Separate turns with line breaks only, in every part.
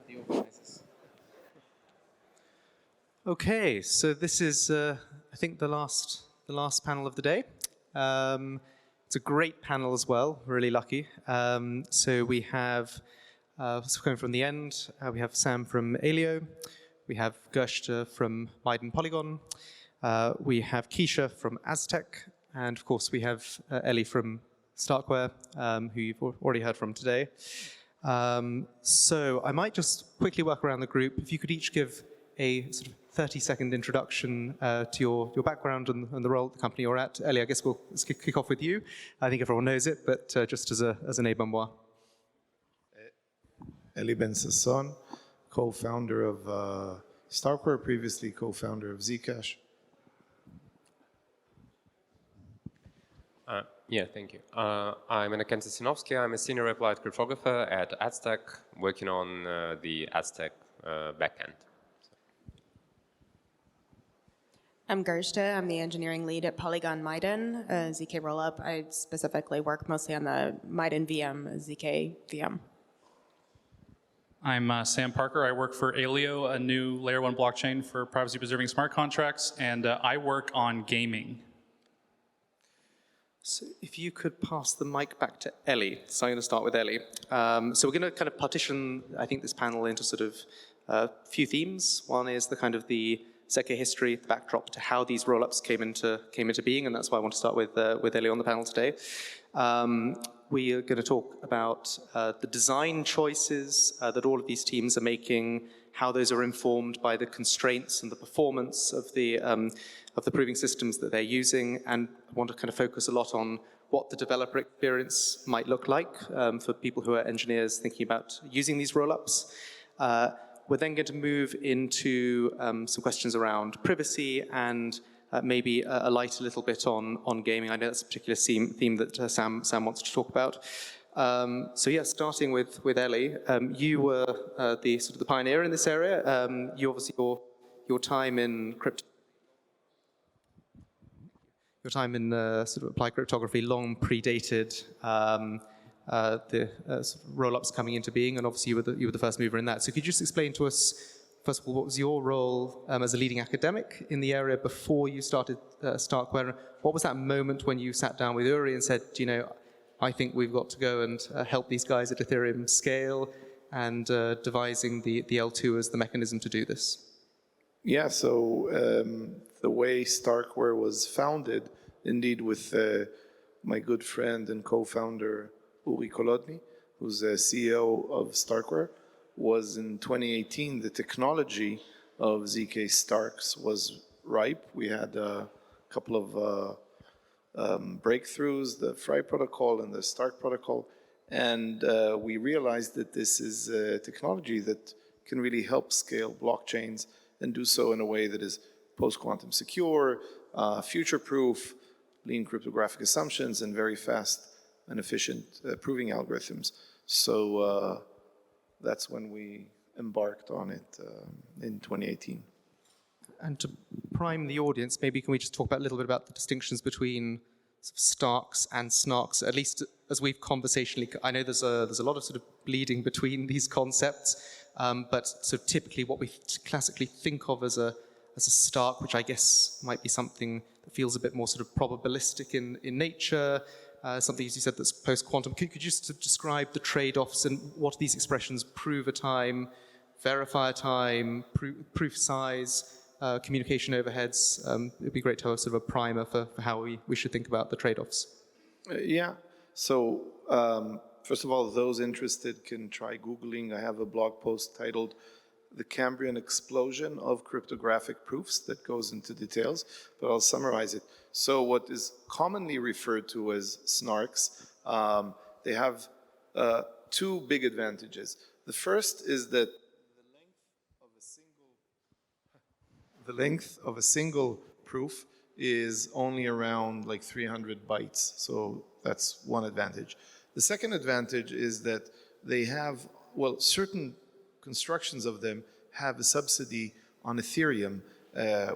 the organizers. Okay, so this is, I think, the last panel of the day. It's a great panel as well, really lucky. So we have, coming from the end, we have Sam from Alio, we have Gerste from Maiden Polygon, we have Keisha from Aztec, and of course we have Ellie from Starkware, who you've already heard from today. So I might just quickly work around the group. If you could each give a sort of 30-second introduction to your background and the role at the company you're at. Ellie, I guess let's kick off with you. I think everyone knows it, but just as an aide-memoire.
Eli Ben Sasson, co-founder of Starkware, previously co-founder of Zcash.
Yeah, thank you. I'm Anaken Sasinovsky. I'm a senior applied cryptographer at Aztec, working on the Aztec backend.
I'm Gerste. I'm the engineering lead at Polygon Maiden, ZK Rollup. I specifically work mostly on the Maiden VM, ZK VM.
I'm Sam Parker. I work for Alio, a new layer 1 blockchain for privacy-preserving smart contracts, and I work on gaming.
So if you could pass the mic back to Ellie. So I'm going to start with Ellie. So we're going to kind of partition, I think, this panel into sort of a few themes. One is the kind of the ZK history, the backdrop to how these rollups came into being, and that's why I want to start with Ellie on the panel today. We are going to talk about the design choices that all of these teams are making, how those are informed by the constraints and the performance of the proving systems that they're using, and I want to kind of focus a lot on what the developer experience might look like for people who are engineers thinking about using these rollups. We're then going to move into some questions around privacy and maybe alight a little bit on gaming. I know that's a particular theme that Sam wants to talk about. So yeah, starting with Ellie, you were the sort of the pioneer in this area. You obviously your time in sort of applied cryptography long predated the sort of roll-ups coming into being, and obviously you were the first mover in that. So could you just explain to us, first of all, what was your role as a leading academic in the area before you started Starkware? What was that moment when you sat down with Uri and said, you know, I think we've got to go and help these guys at Ethereum scale, and devising the L2 as the mechanism to do this?
Yeah, so the way Starkware was founded, indeed with my good friend and co-founder Uri Kolodny, who's the CEO of Starkware, was in 2018. The technology of ZK Starks was ripe. We had a couple of breakthroughs, the Fry protocol and the Stark protocol, and we realized that this is a technology that can really help scale blockchains and do so in a way that is post-quantum secure, future-proof, lean cryptographic assumptions, and very fast and efficient proving algorithms. So that's when we embarked on it in 2018.
And to prime the audience, maybe can we just talk about a little bit about the distinctions between sort of Starks and Snarks, at least as we've conversationally, I know there's a lot of sort of bleeding between these concepts, but so typically what we classically think of as a Stark, which I guess might be something that feels a bit more sort of probabilistic in nature, something, as you said, that's post-quantum. Could you just describe the trade-offs and what these expressions prove a time, verify a time, proof size, communication overheads? It'd be great to have sort of a primer for how we should think about the trade-offs.
Yeah, so first of all, those interested can try Googling. I have a blog post titled The Cambrian Explosion of Cryptographic Proofs that goes into details, but I'll summarize it. So what is commonly referred to as snarks, they have two big advantages. The first is that the length of a single proof is only around like 300 bytes. So that's one advantage. The second advantage is that they have, well, certain constructions of them have a subsidy on Ethereum,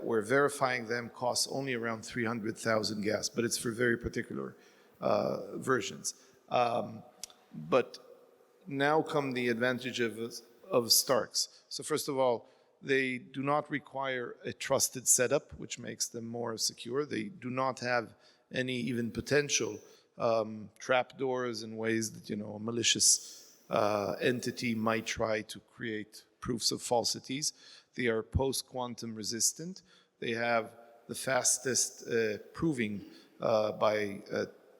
where verifying them costs only around 300,000 gas, but it's for very particular versions. But now come the advantage of Starks. So first of all, they do not require a trusted setup, which makes them more secure. They do not have any even potential trapdoors in ways that, you know, a malicious entity might try to create proofs of falsities. They are post-quantum resistant. They have the fastest proving by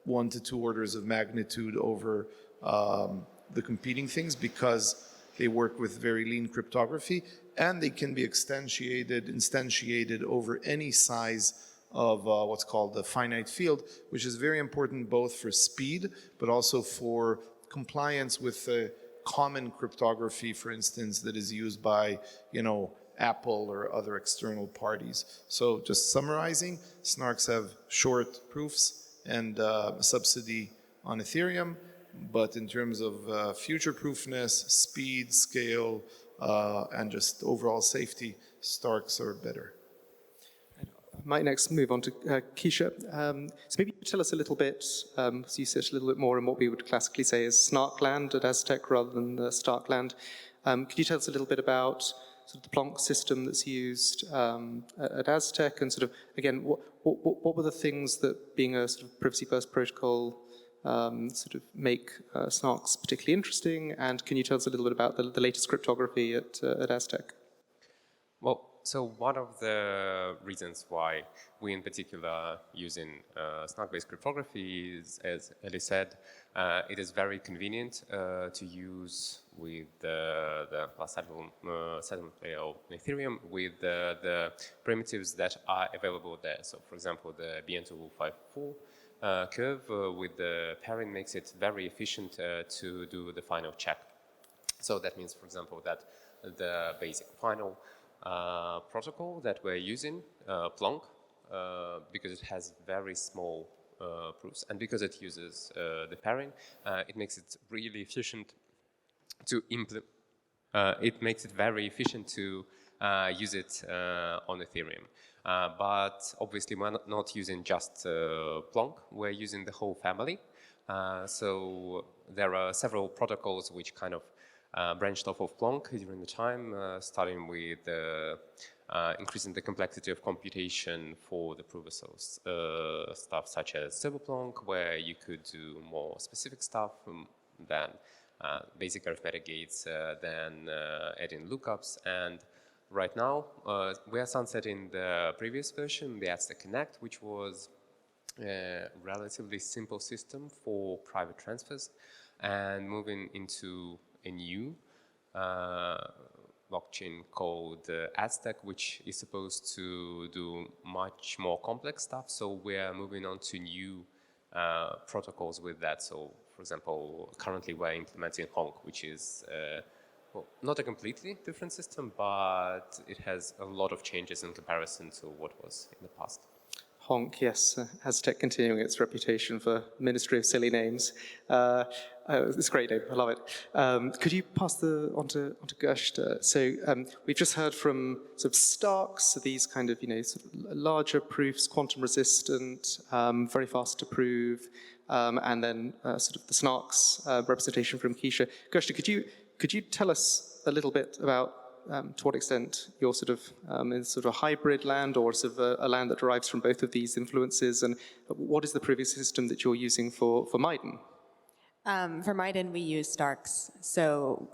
1 to 2 orders of magnitude over the competing things, because they work with very lean cryptography, and they can be instantiated over any size of what's called the finite field, which is very important both for speed, but also for compliance with common cryptography, for instance, that is used by, you know, Apple or other external parties. So just summarizing, snarks have short proofs and subsidy on Ethereum, but in terms of future-proofness, speed, scale, and just overall safety, Starks are better.
I might next move on to Keisha. So maybe tell us a little bit, so you said a little bit more in what we would classically say is Snarkland at Aztec rather than the Starkland. Could you tell us a little bit about sort of the Plonk system that's used at Aztec, and sort of, again, what were the things that, being a sort of privacy-first protocol, sort of make Snarks particularly interesting? And can you tell us a little bit about the latest cryptography at Aztec?
Well, so one of the reasons why we in particular are using snark-based cryptography is, as Eli said, it is very convenient to use with the settlement layer of Ethereum with the primitives that are available there. So, for example, the BN254 curve with the pairing makes it very efficient to do the final check. So that means, for example, that the basic final protocol that we're using, Plonk, because it has very small proofs and because it uses the pairing, it makes it really efficient to implement. It makes it very efficient to use it on Ethereum. But obviously, we're not using just Plonk. We're using the whole family. So there are several protocols which kind of branched off of Plonk during the time, starting with increasing the complexity of computation for the proof of stuff such as Silverplonk, where you could do more specific stuff than basic arithmetic gates, then adding lookups. And right now, we are sunsetting the previous version, the Aztec Connect, which was a relatively simple system for private transfers, and moving into a new blockchain called Aztec, which is supposed to do much more complex stuff. So we're moving on to new protocols with that. So, for example, currently we're implementing Honk, which is well, not a completely different system, but it has a lot of changes in comparison to what was in the past.
Honk, yes, Aztec continuing its reputation for Ministry of Silly Names. It's a great name, I love it. Could you pass on to Gershta? So we've just heard from sort of Starks, so these kind of, sort of larger proofs, quantum resistant, very fast to prove, and then sort of the Snarks representation from Keisha. Gershta, could you tell us a little bit about to what extent you're sort of in sort of a hybrid land, or sort of a land that derives from both of these influences, and what is the previous system that you're using for Maiden?
For Maiden, we use Starks. So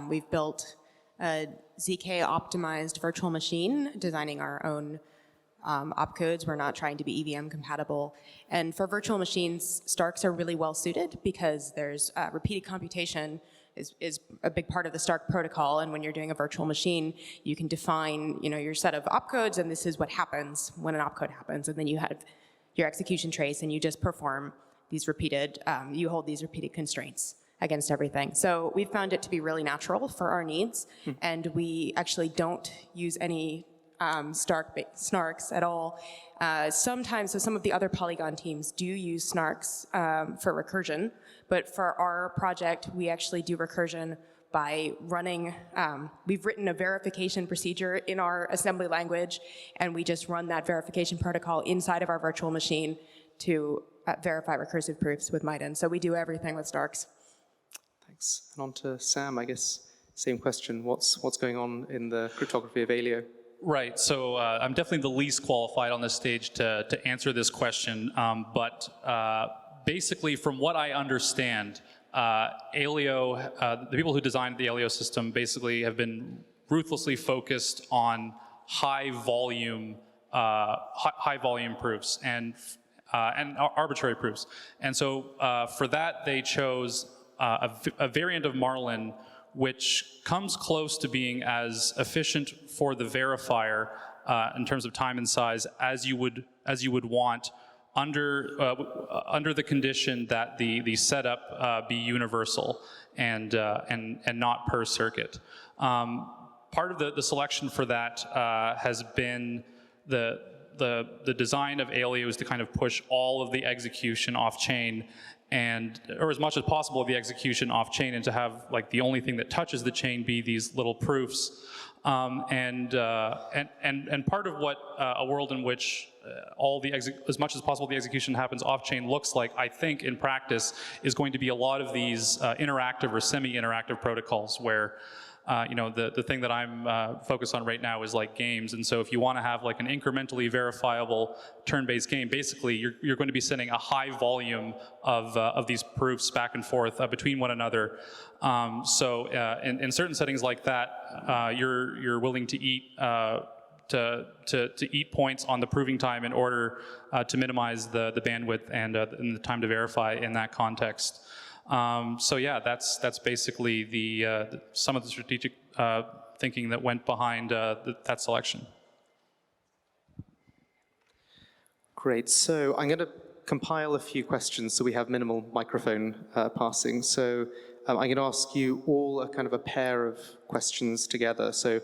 we've built a ZK-optimized virtual machine, designing our own opcodes. We're not trying to be EVM compatible. And for virtual machines, Starks are really well suited because there's repeated computation is a big part of the Stark protocol, and when you're doing a virtual machine, you can define, your set of opcodes, and this is what happens when an opcode happens, and then you have your execution trace, and you just perform these repeated, you hold these repeated constraints against everything. So we found it to be really natural for our needs, and we actually don't use any snarks at all. Sometimes, so some of the other Polygon teams do use snarks for recursion, but for our project, we actually do recursion by running, we've written a verification procedure in our assembly language, and we just run that verification protocol inside of our virtual machine to verify recursive proofs with Maiden. So we do everything with Starks.
Thanks. And on to Sam, I guess. same question. What's going on in the cryptography of Alio?
Right, so I'm definitely the least qualified on this stage to answer this question, but basically from what I understand, Alio, the people who designed the Alio system basically have been ruthlessly focused on high volume proofs and arbitrary proofs. And so for that, they chose a variant of Marlin which comes close to being as efficient for the verifier in terms of time and size as you would want under the condition that the setup be universal and not per circuit. Part of the selection for that has been the design of Alio is to kind of push all of the execution off chain or as much as possible of the execution off chain, and to have like the only thing that touches the chain be these little proofs. And part of what a world in which as much as possible the execution happens off chain looks like, I think in practice, is going to be a lot of these interactive or semi-interactive protocols where the thing that I'm focused on right now is like games, and so if you want to have like an incrementally verifiable turn-based game, basically you're going to be sending a high volume of these proofs back and forth between one another. So in certain settings like that, you're willing to eat to eat points on the proving time in order to minimize the bandwidth and the time to verify in that context. So yeah, that's basically some of the strategic thinking that went behind that selection.
Great. So I'm going to compile a few questions so we have minimal microphone passing. So I'm going to ask you all a kind of a pair of questions together. So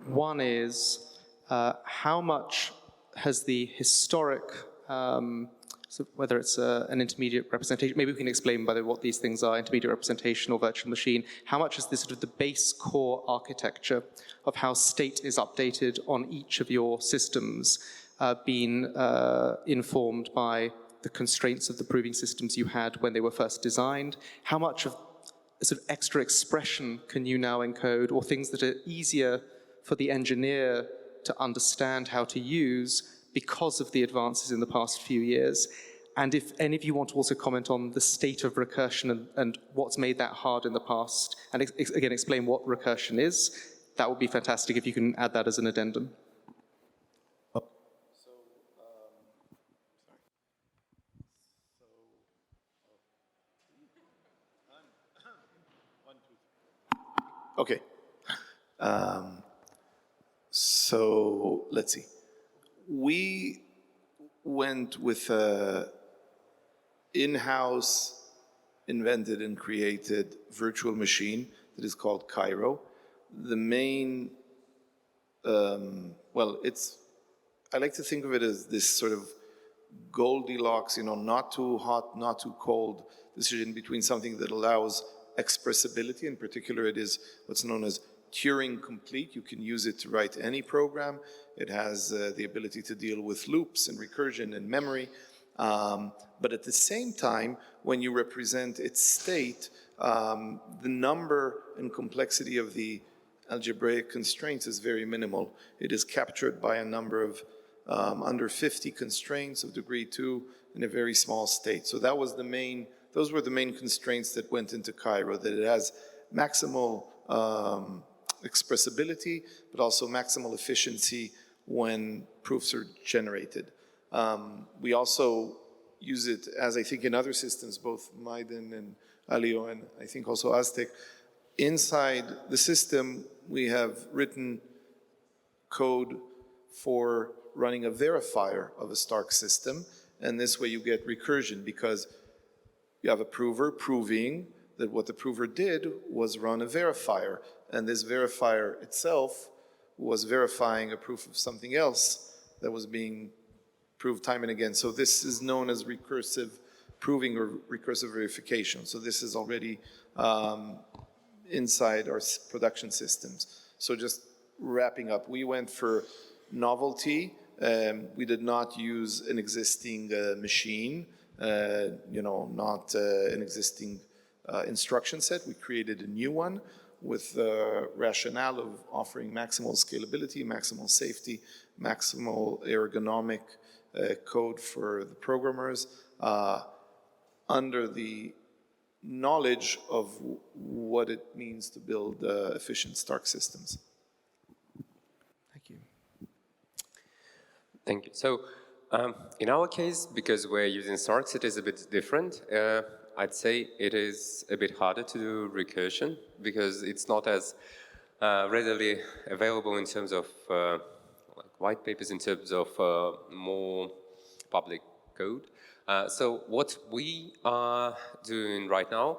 one is, how much has the historic so whether it's an intermediate representation, maybe we can explain by the what these things are, intermediate representation or virtual machine. How much is this sort of the base core architecture of how state is updated on each of your systems been informed by the constraints of the proving systems you had when they were first designed? How much of sort of extra expression can you now encode, or things that are easier for the engineer to understand how to use because of the advances in the past few years? And if any of you want to also comment on the state of recursion and what's made that hard in the past, and again, explain what recursion is, that would be fantastic if you can add that as an addendum.
Okay. So let's see. We went with a in-house invented and created virtual machine that is called Cairo. The main, I like to think of it as this sort of Goldilocks, not too hot, not too cold decision between something that allows expressibility. In particular, it is what's known as Turing complete. You can use it to write any program. It has the ability to deal with loops and recursion and memory. But at the same time, when you represent its state, the number and complexity of the algebraic constraints is very minimal. It is captured by a number of under 50 constraints of degree 2 in a very small state. So those were the main constraints that went into Cairo, that it has maximal expressibility, but also maximal efficiency when proofs are generated. We also use it, as I think in other systems, both Maiden and Alio, and I think also Aztec. Inside the system, we have written code for running a verifier of a Stark system, and this way you get recursion, because you have a prover proving that what the prover did was run a verifier, and this verifier itself was verifying a proof of something else that was being proved time and again. So this is known as recursive proving or recursive verification. So this is already inside our production systems. So just wrapping up, we went for novelty. We did not use an existing machine, not an existing instruction set. We created a new one. with the rationale of offering maximal scalability, maximal safety, maximal ergonomic code for the programmers, under the knowledge of what it means to build efficient Stark systems.
Thank you.
Thank you. So in our case, because we're using Starks, it is a bit different. I'd say it is a bit harder to do recursion because it's not as readily available in terms of like white papers, in terms of more public code. So what we are doing right now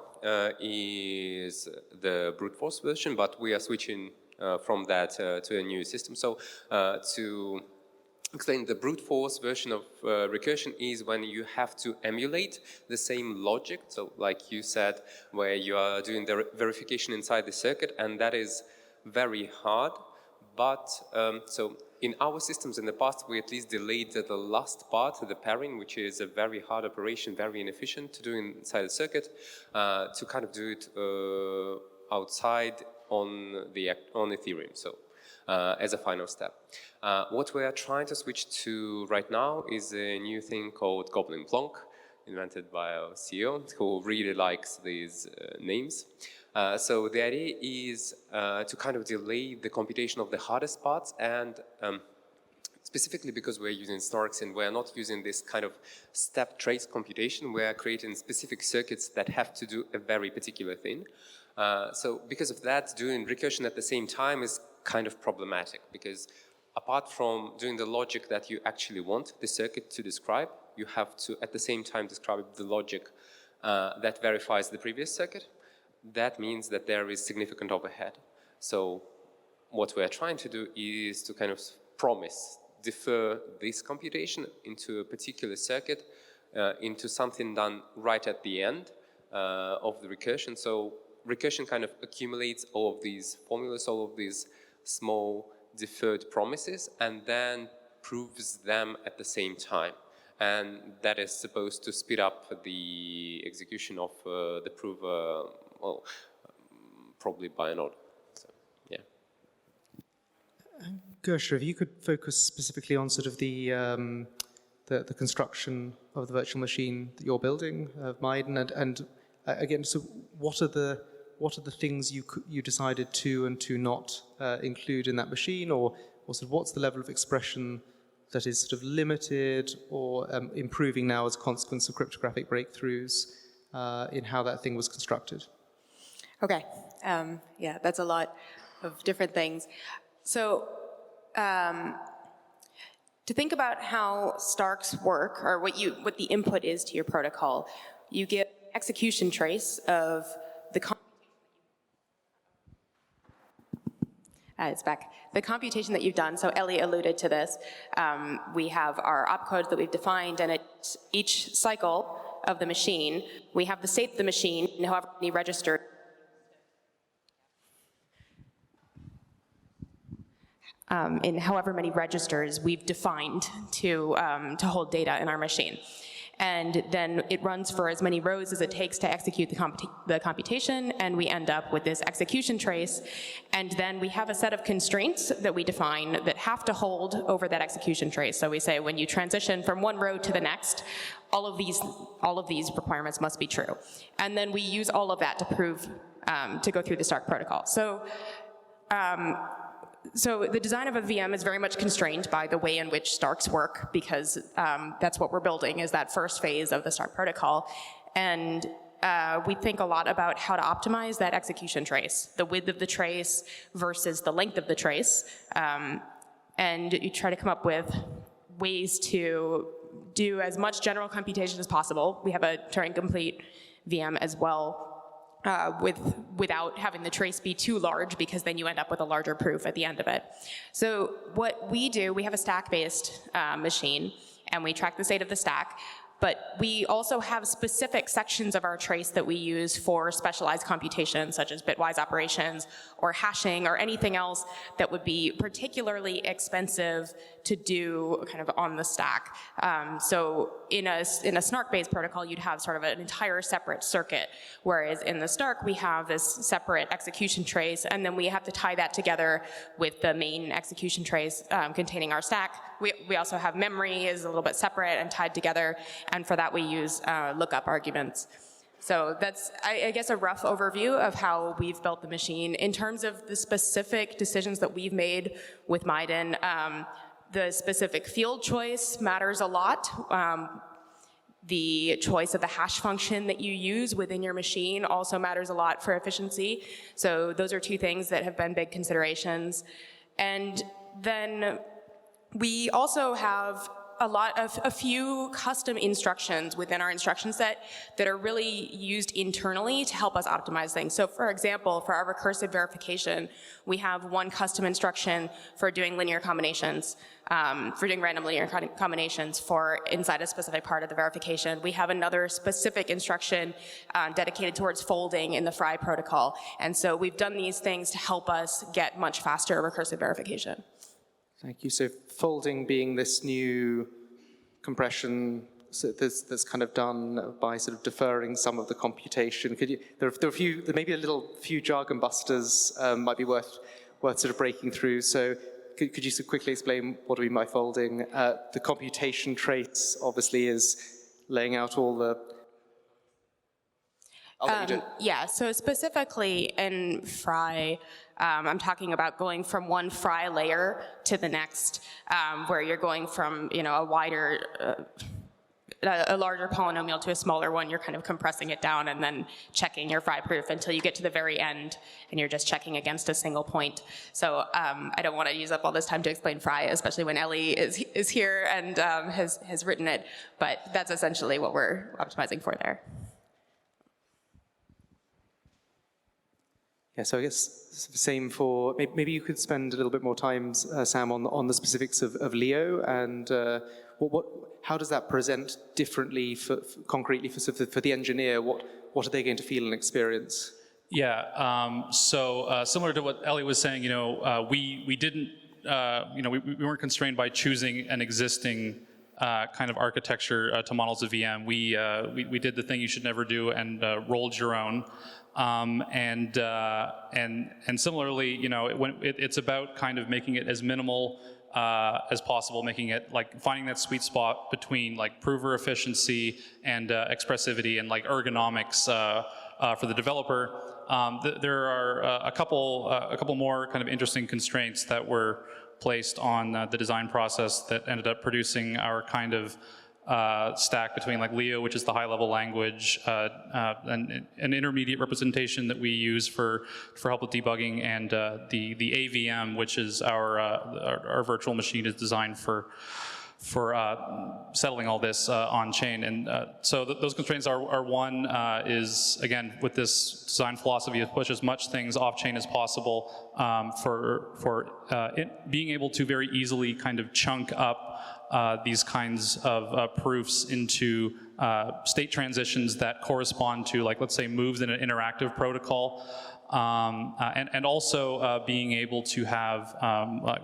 is the brute force version, but we are switching from that to a new system. So to explain, the brute force version of recursion is when you have to emulate the same logic, so like you said, where you are doing the verification inside the circuit, and that is very hard. But so in our systems in the past, we at least delayed the last part, the pairing, which is a very hard operation, very inefficient to do inside the circuit, to kind of do it outside on Ethereum. So as a final step. What we are trying to switch to right now is a new thing called Goblin Plonk, invented by our CEO, who really likes these names. So the idea is to kind of delay the computation of the hardest parts, and specifically because we're using Starks and we're not using this kind of step trace computation, we're creating specific circuits that have to do a very particular thing. So because of that, doing recursion at the same time is kind of problematic, because apart from doing the logic that you actually want the circuit to describe, you have to at the same time describe the logic that verifies the previous circuit. That means that there is significant overhead. So what we're trying to do is to kind of defer this computation into a particular circuit, into something done right at the end of the recursion. So recursion kind of accumulates all of these formulas, all of these small deferred promises, and then proves them at the same time. And that is supposed to speed up the execution of the proof, well, probably by an order. So, yeah.
Gersha, if you could focus specifically on sort of the construction of the virtual machine that you're building, of Maiden, and again, so what are the things you decided to and to not include in that machine, or sort of what's the level of expression that is sort of limited or improving now as a consequence of cryptographic breakthroughs in how that thing was constructed?
Okay, yeah, that's a lot of different things. So to think about how Starks work, or what the input is to your protocol, you get execution trace of the it's back. The computation that you've done, so Ellie alluded to this, we have our opcodes that we've defined, and at each cycle of the machine, we have the state of the machine and however many registers in however many registers we've defined to hold data in our machine. And then it runs for as many rows as it takes to execute the computation, and we end up with this execution trace. And then we have a set of constraints that we define that have to hold over that execution trace. So we say when you transition from one row to the next, all of these requirements must be true. And then we use all of that to prove, to go through the Stark protocol. So the design of a VM is very much constrained by the way in which Starks work, because that's what we're building, is that first phase of the Stark protocol. And we think a lot about how to optimize that execution trace, the width of the trace versus the length of the trace. And you try to come up with ways to do as much general computation as possible. We have a Turing-complete VM as well, without having the trace be too large, because then you end up with a larger proof at the end of it. So what we do, we have a stack-based machine, and we track the state of the stack. But we also have specific sections of our trace that we use for specialized computations, such as bitwise operations or hashing or anything else that would be particularly expensive to do kind of on the stack. So in a SNARK-based protocol, you'd have sort of an entire separate circuit, whereas in the Stark, we have this separate execution trace, and then we have to tie that together with the main execution trace containing our stack. We also have memory is a little bit separate and tied together, and for that we use lookup arguments. So that's, I guess, a rough overview of how we've built the machine. In terms of the specific decisions that we've made with Miden, the specific field choice matters a lot. The choice of the hash function that you use within your machine also matters a lot for efficiency. So those are two things that have been big considerations. And then we also have a few custom instructions within our instruction set that are really used internally to help us optimize things. So for example, for our recursive verification, we have one custom instruction for doing linear combinations, for doing random linear combinations for inside a specific part of the verification. We have another specific instruction dedicated towards folding in the Fry protocol. And so we've done these things to help us get much faster recursive verification. Thank
you. So folding being this new compression that's kind of done by sort of deferring some of the computation. Could you? There are a few. There may be a few jargon busters might be worth sort of breaking through. So could you quickly explain what do we mean by folding? The computation trace obviously is laying out all the. I'll let you do it.
Yeah. So specifically in Fry. I'm talking about going from one Fry layer to the next, where you're going from, a wider, a larger polynomial to a smaller one. You're kind of compressing it down and then checking your Fry proof until you get to the very end, and you're just checking against a single point. So I don't want to use up all this time to explain Fry, especially when Ellie is here and has written it. But that's essentially what we're optimizing for there.
Yeah, so I guess same for, maybe you could spend a little bit more time, Sam, on the specifics of Leo, and how does that present differently, concretely for the engineer? What are they going to feel and experience?
Yeah, so similar to what Ellie was saying, we didn't, we weren't constrained by choosing an existing kind of architecture to models of VM. We did the thing you should never do and rolled your own. And similarly, it's about kind of making it as minimal as possible, making it finding that sweet spot between prover efficiency and expressivity and ergonomics for the developer. There are a couple more kind of interesting constraints that were placed on the design process that ended up producing our kind of stack between Leo, which is the high-level language, and an intermediate representation that we use for help with debugging, and the AVM, which is our virtual machine, is designed for settling all this on-chain. And so those constraints are one is, again, with this design philosophy, to push as much things off-chain as possible for being able to very easily kind of chunk up these kinds of proofs into state transitions that correspond to, let's say, moves in an interactive protocol. And also being able to have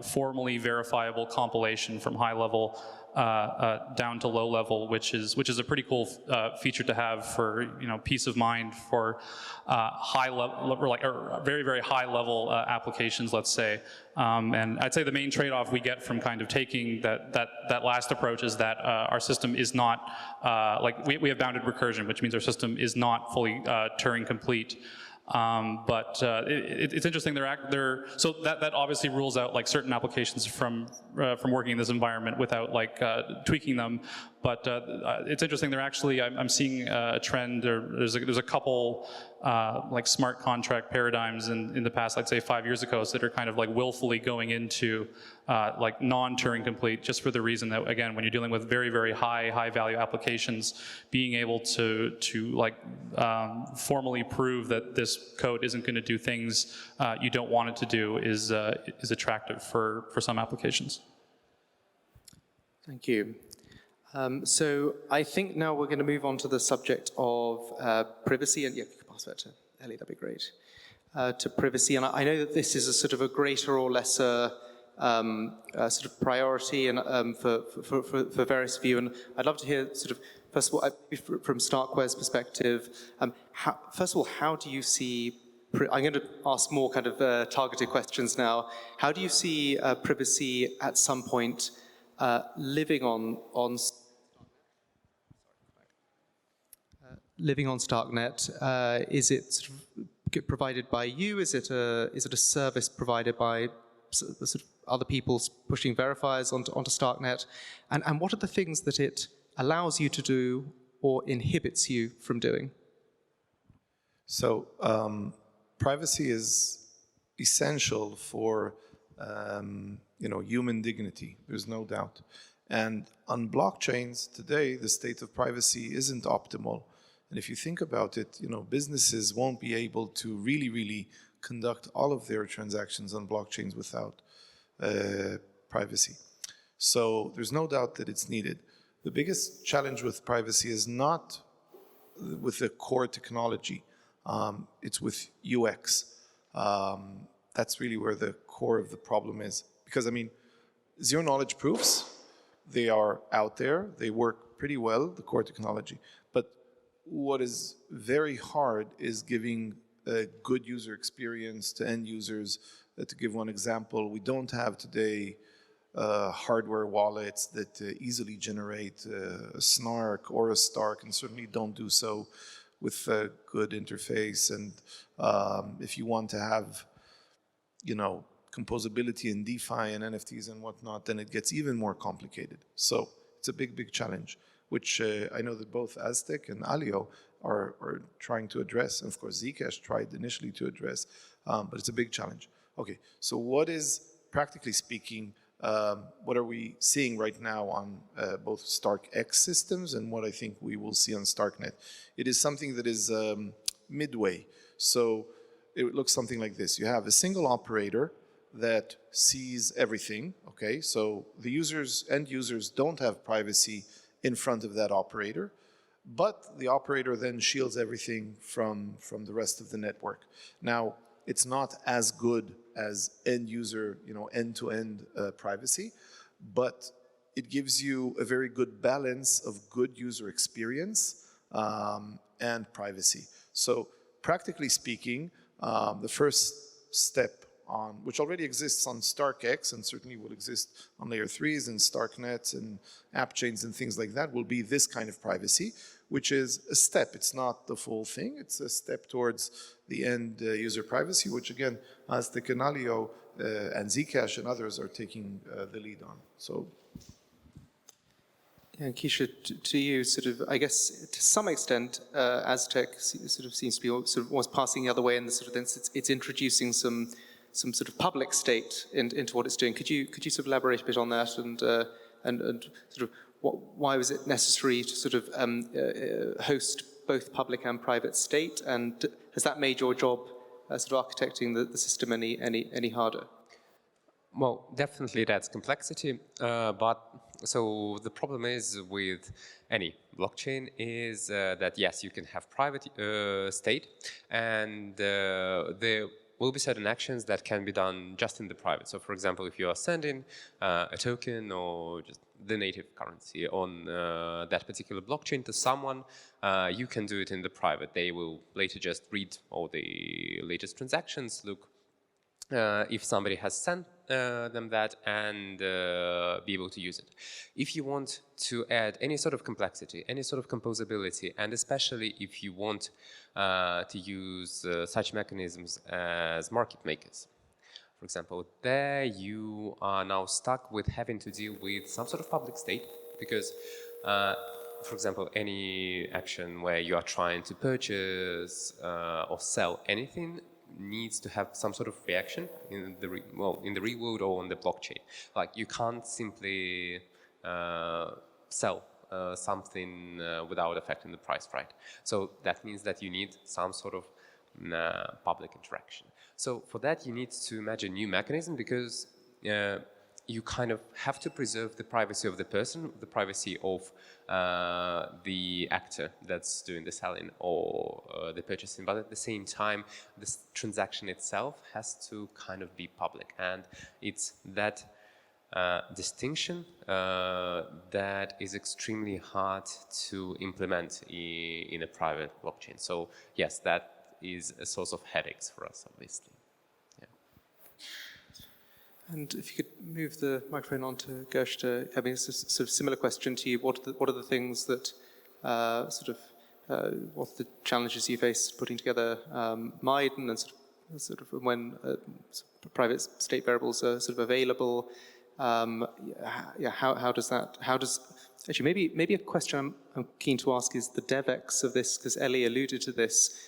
formally verifiable compilation from high level down to low level, which is a pretty cool feature to have for peace of mind for high level, or very, very high level applications, let's say. And I'd say the main trade-off we get from kind of taking that last approach is that our system is not we have bounded recursion, which means our system is not fully Turing complete. But it's interesting. So that obviously rules out certain applications from working in this environment without tweaking them. But it's interesting. I'm seeing a trend. There's a couple smart contract paradigms in the past, let's say 5 years ago, that are kind of willfully going into non-Turing complete, just for the reason that, again, when you're dealing with very, very high value applications, being able to formally prove that this code isn't going to do things you don't want it to do is attractive for some applications.
Thank you. So I think now we're going to move on to the subject of privacy, and yeah, you can pass that to Ellie, that'd be great. To privacy, and I know that this is a sort of a greater or lesser sort of priority and for various of you, and I'd love to hear sort of, first of all, from Starkware's perspective, first of all, how do you see, I'm going to ask more kind of targeted questions now, how do you see privacy at some point living on StarkNet? Is it sort of provided by you? Is it a service provided by sort of other people pushing verifiers onto StarkNet? And what are the things that it allows you to do or inhibits you from doing?
So privacy is essential for human dignity. There's no doubt. And on blockchains today, the state of privacy isn't optimal. And if you think about it, businesses won't be able to really conduct all of their transactions on blockchains without privacy. So there's no doubt that it's needed. The biggest challenge with privacy is not with the core technology. It's with UX. That's really where the core of the problem is. Because, zero-knowledge proofs, they are out there. They work pretty well, the core technology. But what is very hard is giving a good user experience to end users. To give one example, we don't have today hardware wallets that easily generate a Snark or a Stark, and certainly don't do so with a good interface. And if you want to have, composability in DeFi and NFTs and whatnot, then it gets even more complicated. So it's a big challenge, which I know that both Aztec and Alio are trying to address. And of course, Zcash tried initially to address, but it's a big challenge. Okay, so what is, practically speaking, what are we seeing right now on both StarkX systems and what I think we will see on StarkNet? It is something that is midway. So it looks something like this. You have a single operator that sees everything, okay? So the end users don't have privacy in front of that operator, but the operator then shields everything from the rest of the network. Now, it's not as good as end user, end-to-end privacy, but it gives you a very good balance of good user experience and privacy. So practically speaking, the first step which already exists on StarkX and certainly will exist on layer 3s and StarkNets and app chains and things like that, will be this kind of privacy, which is a step. It's not the full thing. It's a step towards the end user privacy, which again, Aztec and Alio and Zcash and others are taking the lead on. So.
Yeah, Keisha, to you, sort of, I guess, to some extent, Aztec sort of seems to be sort of almost passing the other way, and sort of it's introducing some sort of public state into what it's doing. Could you sort of elaborate a bit on that and sort of why was it necessary to sort of host both public and private state, and has that made your job sort of architecting the system any harder?
Well, definitely that's complexity, but so the problem is with any blockchain is that yes, you can have private state, and there will be certain actions that can be done just in the private. So for example, if you are sending a token or just the native currency on that particular blockchain to someone, you can do it in the private. They will later just read all the latest transactions, look if somebody has sent them that, and be able to use it. If you want to add any sort of complexity, any sort of composability, and especially if you want to use such mechanisms as market makers, for example, there you are now stuck with having to deal with some sort of public state, because for example, any action where you are trying to purchase or sell anything needs to have some sort of reaction in the real world or on the blockchain. Like you can't simply sell something without affecting the price, right? So that means that you need some sort of public interaction. So for that you need to imagine new mechanism, because you kind of have to preserve the privacy of the person, the privacy of the actor that's doing the selling or the purchasing, but at the same time, this transaction itself has to kind of be public, and it's that distinction that is extremely hard to implement in a private blockchain. So yes, that is a source of headaches for us, obviously.
And if you could move the microphone on to Gershta, I mean, it's a sort of similar question to you. What are the things that what are the challenges you face putting together Maiden, and sort of when private state variables are sort of available? How does actually maybe a question I'm keen to ask is the DevX of this, because Ellie alluded to this.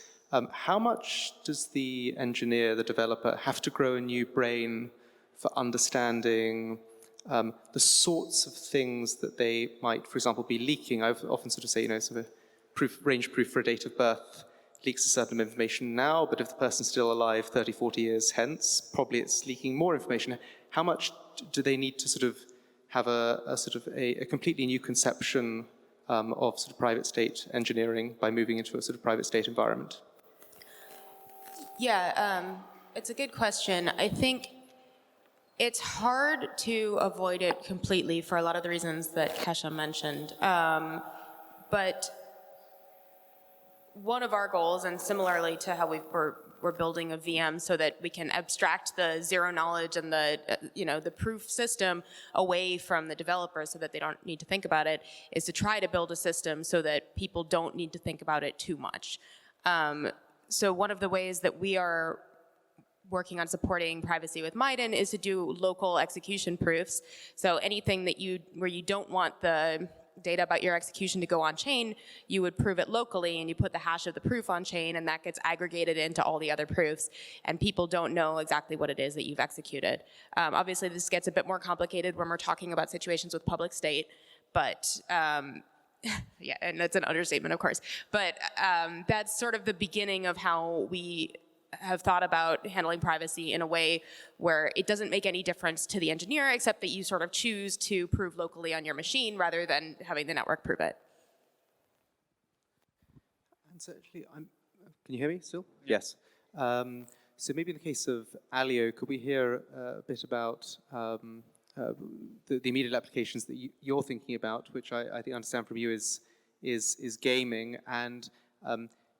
How much does the engineer, the developer, have to grow a new brain for understanding the sorts of things that they might, for example, be leaking? I've often sort of say, sort of range proof for a date of birth leaks a certain amount of information now, but if the person's still alive 30, 40 years hence, probably it's leaking more information. How much do they need to sort of have a completely new conception of sort of private state engineering by moving into a sort of private state environment?
Yeah, it's a good question. I think it's hard to avoid it completely for a lot of the reasons that Kesha mentioned. But one of our goals, and similarly to how we're building a VM so that we can abstract the zero knowledge and the proof system away from the developers so that they don't need to think about it, is to try to build a system so that people don't need to think about it too much. So one of the ways that we are working on supporting privacy with Maiden is to do local execution proofs. So anything that where you don't want the data about your execution to go on chain, you would prove it locally and you put the hash of the proof on chain, and that gets aggregated into all the other proofs, and people don't know exactly what it is that you've executed. Obviously this gets a bit more complicated when we're talking about situations with public state, but yeah, and that's an understatement, of course. But that's sort of the beginning of how we have thought about handling privacy in a way where it doesn't make any difference to the engineer, except that you sort of choose to prove locally on your machine rather than having the network prove it.
And so actually, can you hear me still? Yes. So maybe in the case of Alio, could we hear a bit about the immediate applications that you're thinking about, which I think I understand from you is gaming, and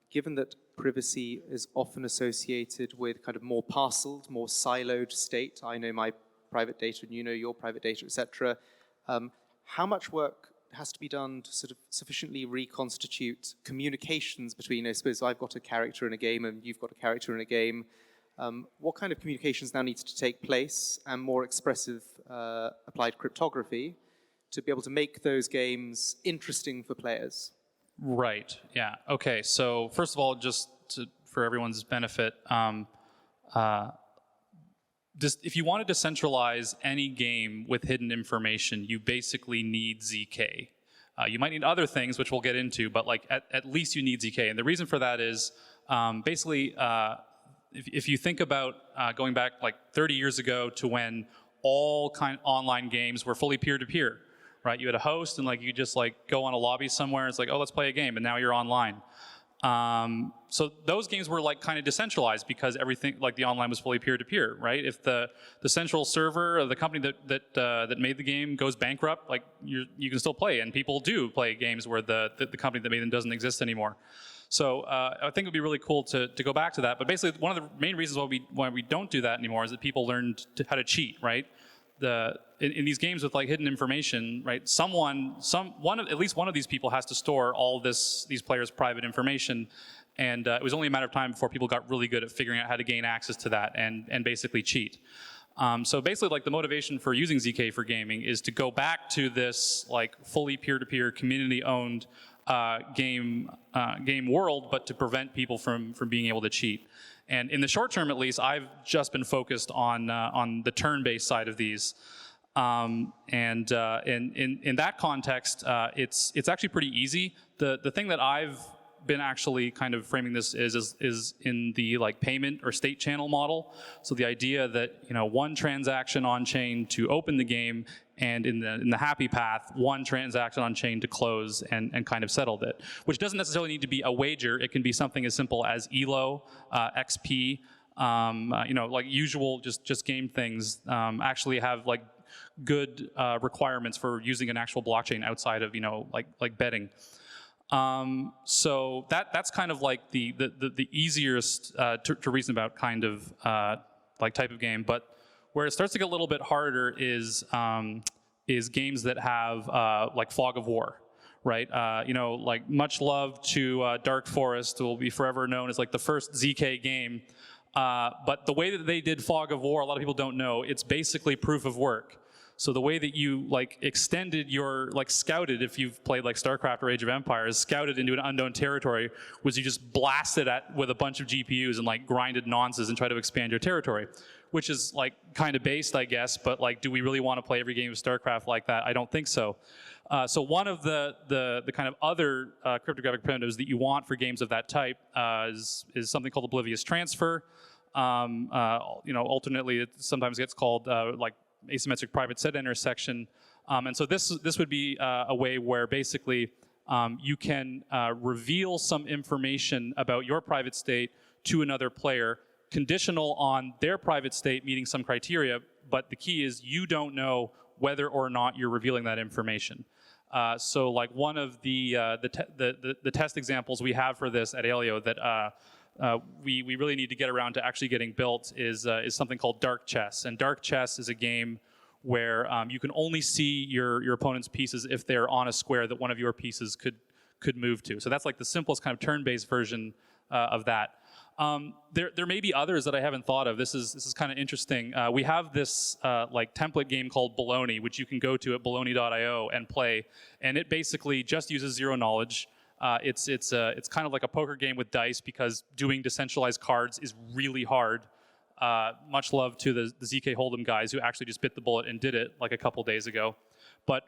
given that privacy is often associated with kind of more parceled, more siloed state, I know my private data and you know your private data, etc. How much work has to be done to sort of sufficiently reconstitute communications between, I suppose I've got a character in a game and you've got a character in a game. What kind of communications now needs to take place, and more expressive applied cryptography to be able to make those games interesting for players?
Right, yeah. Okay, so first of all, just for everyone's benefit, if you wanted to centralize any game with hidden information, you basically need ZK. You might need other things, which we'll get into, but like at least you need ZK. And the reason for that is basically, if you think about going back like 30 years ago to when all online games were fully peer-to-peer, right? You had a host and like you just like go on a lobby somewhere. It's like, oh, let's play a game, and now you're online. So those games were like kind of decentralized because everything, like the online was fully peer-to-peer, right? If the central server or the company that made the game goes bankrupt, like you can still play, and people do play games where the company that made them doesn't exist anymore. So I think it would be really cool to go back to that. But basically, one of the main reasons why we don't do that anymore is that people learned how to cheat, right? In these games with like hidden information, right? At least one of these people has to store all these players' private information, and it was only a matter of time before people got really good at figuring out how to gain access to that and basically cheat. So basically, like the motivation for using ZK for gaming is to go back to this like fully peer-to-peer, community-owned game world, but to prevent people from being able to cheat. And in the short term, at least, I've just been focused on the turn-based side of these. In that context, it's actually pretty easy. The thing that I've been actually kind of framing this is in the like payment or state channel model. So the idea that, you know, one transaction on chain to open the game, and in the happy path, one transaction on chain to close and kind of settled it, which doesn't necessarily need to be a wager. It can be something as simple as ELO, XP, you know, like usual just game things actually have like good requirements for using an actual blockchain outside of, you know, like betting. So that's kind of like the easiest to reason about kind of like type of game. But where it starts to get a little bit harder is games that have like Fog of War, right? You know, like much love to Dark Forest, will be forever known as like the first ZK game. But the way that they did Fog of War, a lot of people don't know, it's basically proof of work. So the way that you like extended your, like scouted, if you've played like StarCraft or Age of Empires, scouted into an unknown territory, was you just blasted at with a bunch of GPUs and like grinded nonces and try to expand your territory, which is like kind of based, I guess, but like, do we really want to play every game of StarCraft like that? I don't think so. So one of the kind of other cryptographic primitives that you want for games of that type is something called oblivious transfer. You know, alternately, it sometimes gets called like asymmetric private set intersection. And so this would be a way where basically you can reveal some information about your private state to another player, conditional on their private state meeting some criteria, but the key is you don't know whether or not you're revealing that information. So like one of the test examples we have for this at Alio that we really need to get around to actually getting built is something called Dark Chess. And Dark Chess is a game where you can only see your opponent's pieces if they're on a square that one of your pieces could move to. So that's like the simplest kind of turn-based version of that. There may be others that I haven't thought of. This is kind of interesting. We have this like template game called Baloney, which you can go to at baloney.io and play, and it basically just uses zero knowledge. It's kind of like a poker game with dice because doing decentralized cards is really hard. Much love to the ZK Hold'em guys who actually just bit the bullet and did it like a couple days ago. But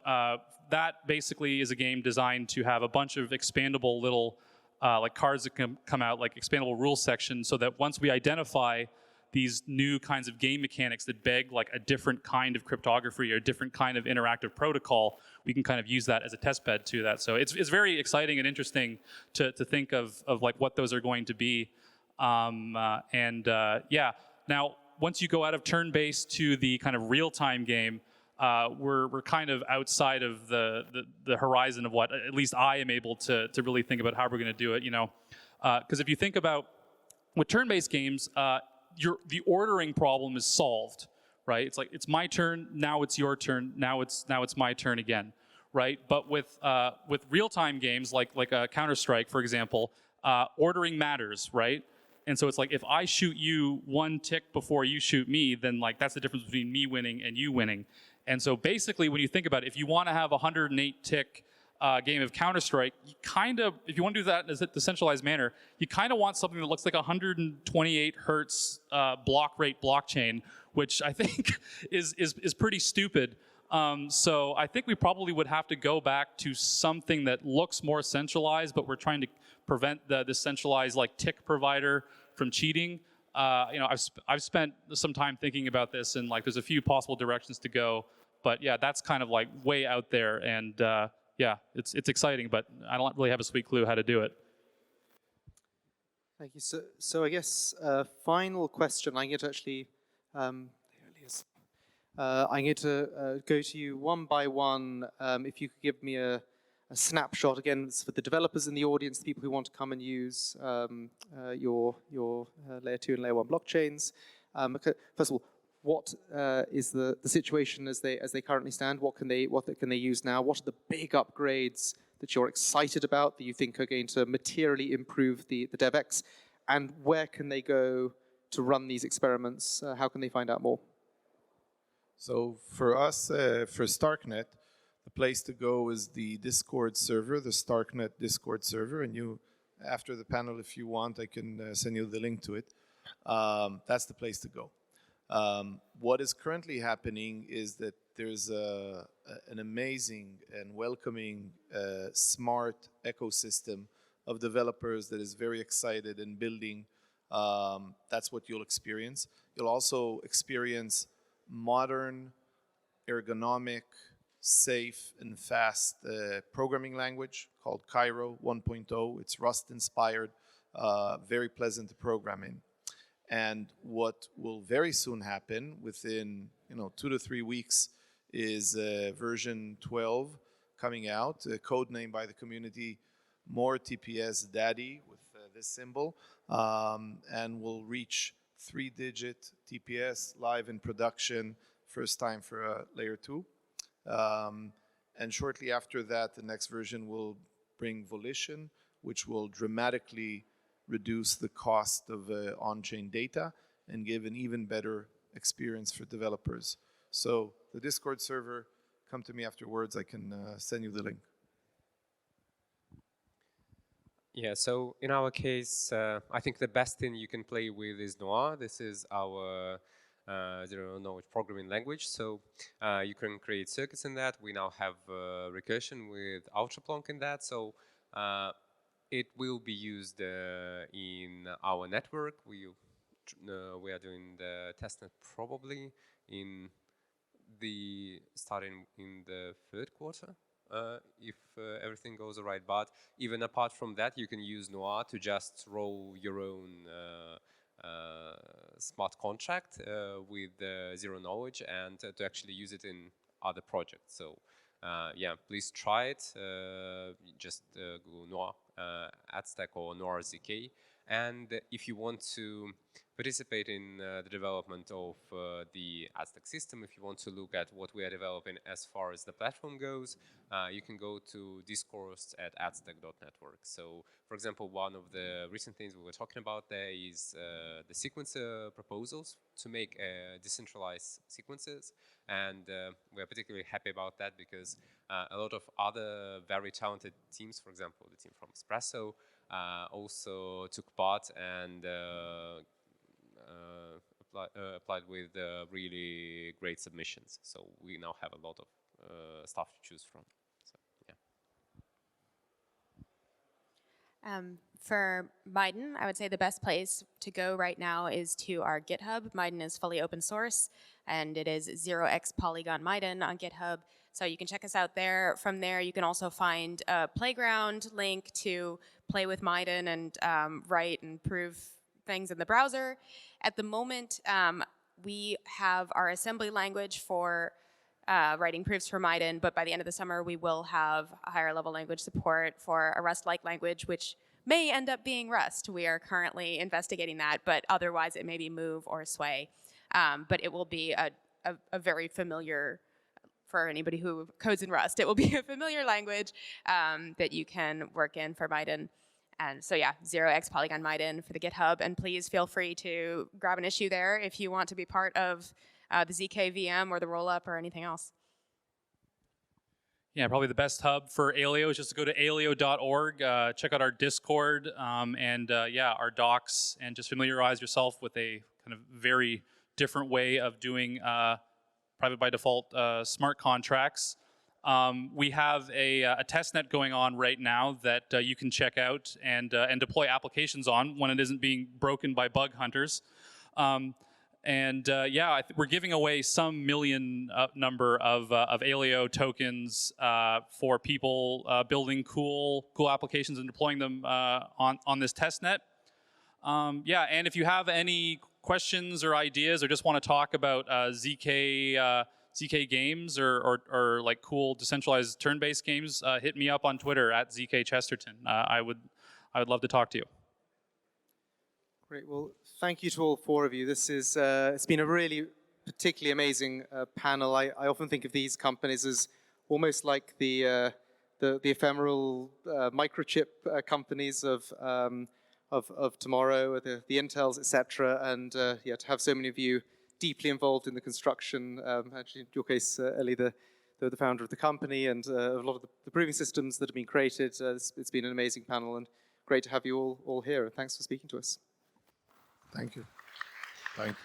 that basically is a game designed to have a bunch of expandable little like cards that can come out, like expandable rules section, so that once we identify these new kinds of game mechanics that beg like a different kind of cryptography or a different kind of interactive protocol, we can kind of use that as a test bed to that. So it's very exciting and interesting to think of like what those are going to be. Yeah, now once you go out of turn-based to the kind of real-time game, we're kind of outside of the horizon of what at least I am able to really think about how we're going to do it. You know, because if you think about with turn-based games, the ordering problem is solved, right? It's like it's my turn, now it's your turn, now it's my turn again, right? But with real-time games like Counter-Strike, for example, ordering matters, right? And so it's like if I shoot you one tick before you shoot me, then like that's the difference between me winning and you winning. And so basically, when you think about it, if you want to have a 108 tick game of Counter-Strike, you kind of, if you want to do that in a decentralized manner, you kind of want something that looks like a 128 hertz block rate blockchain, which I think is pretty stupid. So I think we probably would have to go back to something that looks more centralized, but we're trying to prevent the centralized like tick provider from cheating. You know, I've spent some time thinking about this, and like there's a few possible directions to go. But yeah, that's kind of like way out there, and yeah, it's exciting, but I don't really have a sweet clue how to do it.
Thank you. So I guess final question. I'm going to actually, I'm going to go to you one by one. If you could give me a snapshot again for the developers in the audience, the people who want to come and use your layer 2 and layer 1 blockchains. First of all, what is the situation as they currently stand? What can they use now? What are the big upgrades that you're excited about that you think are going to materially improve the DevX? And where can they go to run these experiments? How can they find out more?
So for us, for StarkNet, the place to go is the Discord server, the StarkNet Discord server. And you, after the panel, if you want, I can send you the link to it. That's the place to go. What is currently happening is that there's an amazing and welcoming, smart ecosystem of developers that is very excited and building. That's what you'll experience. You'll also experience modern, ergonomic, safe, and fast programming language called Cairo 1.0. It's Rust-inspired, very pleasant to program in. And what will very soon happen, within 2 to 3 weeks, is version 12 coming out, codenamed by the community More TPS Daddy with this symbol, and will reach 3-digit TPS live in production, first time for layer 2. And shortly after that, the next version will bring Volition, which will dramatically reduce the cost of on-chain data and give an even better experience for developers. So the Discord server, come to me afterwards. I can send you the link.
Yeah, so in our case, I think the best thing you can play with is Noir. This is our zero-knowledge programming language. So you can create circuits in that. We now have recursion with Ultraplonk in that. So it will be used in our network. We are doing the testnet probably starting in the third quarter. If everything goes all right. But even apart from that, you can use Noir to just roll your own smart contract with zero knowledge and to actually use it in other projects. So yeah, please try it. Just Google Noir AdStack or Noir ZK. And if you want to participate in the development of the AdStack system, if you want to look at what we are developing as far as the platform goes, you can go to discourse at adstack.network. So, for example, one of the recent things we were talking about there is the sequencer proposals to make decentralized sequences. And we are particularly happy about that because a lot of other very talented teams, for example, the team from Espresso, also took part and applied with really great submissions. So we now have a lot of stuff to choose from. So, yeah.
For Maiden, I would say the best place to go right now is to our GitHub. Maiden is fully open source, and it is 0x Polygon Maiden on GitHub. So you can check us out there. From there, you can also find a playground link to play with Maiden and write and prove things in the browser. At the moment, we have our assembly language for writing proofs for Maiden, but by the end of the summer, we will have a higher level language support for a Rust-like language, which may end up being Rust. We are currently investigating that, but otherwise it may be Move or Sway. But it will be a very familiar, for anybody who codes in Rust, it will be a familiar language that you can work in for Maiden. And so yeah, 0x Polygon Maiden for the GitHub, and please feel free to grab an issue there if you want to be part of the ZK VM or the rollup or anything else.
Yeah, probably the best hub for Aleo is just to go to aleo.org, check out our Discord, and yeah, our docs, and just familiarize yourself with a kind of very different way of doing private by default smart contracts. We have a testnet going on right now that you can check out and deploy applications on when it isn't being broken by bug hunters. Yeah, we're giving away some million number of Aleo tokens for people building cool applications and deploying them on this testnet. Yeah, and if you have any questions or ideas or just want to talk about ZK games or like cool decentralized turn-based games, hit me up on Twitter at ZKChesterton. I would love to talk to you.
Great. Well, thank you to all four of you. This is it's been a really particularly amazing panel. I often think of these companies as almost like the ephemeral microchip companies of tomorrow, the Intels, etc. And yeah, to have so many of you deeply involved in the construction. Actually, in your case, Eli, the founder of the company, and a lot of the proving systems that have been created. It's been an amazing panel, and great to have you all here. Thanks for speaking to us.
Thank you. Thank you.